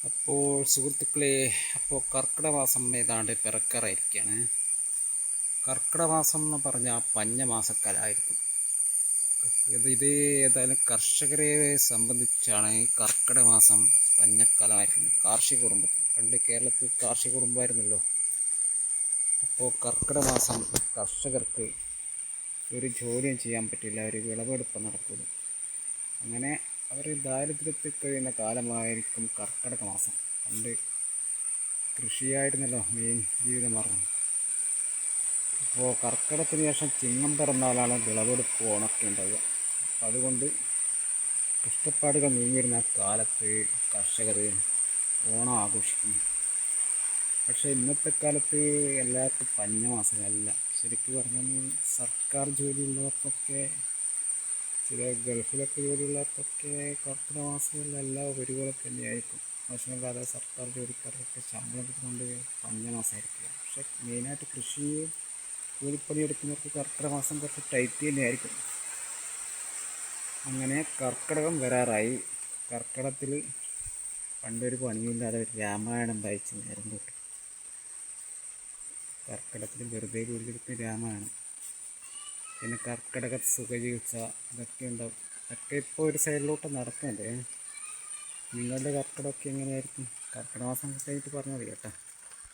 അപ്പോൾ സുഹൃത്തുക്കളെ, കർക്കിടക മാസം ഏതാണ്ട് പിറക്കാറായിരിക്കുകയാണ്. കർക്കിടക മാസം എന്ന് പറഞ്ഞാൽ പഞ്ഞമാസക്കാലമായിരിക്കും. ഇത് ഏതായാലും കർഷകരെ സംബന്ധിച്ചാണ് കർക്കിടക മാസം പഞ്ഞക്കാലമായിരിക്കുന്നത്. കാർഷിക കുടുംബത്തിൽ പണ്ട് കേരളത്തിൽ കാർഷിക കുടുംബമായിരുന്നല്ലോ. അപ്പോൾ കർക്കിടക മാസം കർഷകർക്ക് ഒരു ജോലിയും ചെയ്യാൻ പറ്റില്ല, ഒരു വിളവെടുപ്പ് നടക്കില്ല. അങ്ങനെ അവർ ദാരിദ്ര്യത്തിൽ കഴിയുന്ന കാലമായിരിക്കും കർക്കിടക മാസം. പണ്ട് കൃഷിയായിരുന്നല്ലോ മെയിൻ ജീവിതമാർഗം. അപ്പോൾ കർക്കിടകത്തിന് ശേഷം ചിങ്ങം പിറന്നാലാണ് വിളവെടുപ്പ് ഓണമൊക്കെ ഉണ്ടാവുക. അപ്പോൾ അതുകൊണ്ട് കഷ്ടപ്പാടുകൾ നീങ്ങിയിരുന്ന കാലത്ത് കർഷകർ ഓണം ആഘോഷിക്കുന്നു. പക്ഷേ ഇന്നത്തെ കാലത്ത് എല്ലാവർക്കും പഞ്ഞമാസമല്ല. ശരിക്കും പറഞ്ഞാൽ സർക്കാർ ജോലിയുള്ളവർക്കൊക്കെ, ചില ഗൾഫിലൊക്കെ ജോലിയുള്ളവർക്കൊക്കെ കർക്കിടക മാസങ്ങളിലെല്ലാം ഒരുപോലെ തന്നെയായിരിക്കും. മോശമല്ലാതെ സർക്കാർ ജോലിക്കാർക്കൊക്കെ ശമ്പളം കിട്ടുന്നുണ്ട് പഞ്ഞമാസമായിരിക്കും. പക്ഷേ മെയിനായിട്ട് കൃഷി കൂലിപ്പണി എടുക്കുന്നവർക്ക് കർക്കിടക മാസം കുറച്ച് ടൈറ്റ് തന്നെയായിരിക്കും. അങ്ങനെ കർക്കിടകം വരാറായി. കർക്കിടകത്തിൽ പണ്ടൊരു പണിയില്ലാതെ രാമായണം വായിച്ച് നേരം കൂട്ടും. കർക്കിടകത്തിൽ വെറുതെ വീട്ടിലിരിക്കുന്ന രാമായണം, പിന്നെ കർക്കിടക സുഖചികിത്സ, ഇതൊക്കെ ഉണ്ടാവും. അതൊക്കെ ഇപ്പോൾ ഒരു സൈഡിലോട്ട് നടക്കുന്നുണ്ട്. നിങ്ങളുടെ കർക്കിടകമൊക്കെ എങ്ങനെയായിരിക്കും? കർക്കിടക മാസം കഴിഞ്ഞിട്ട് പറഞ്ഞാൽ മതി കേട്ടോ.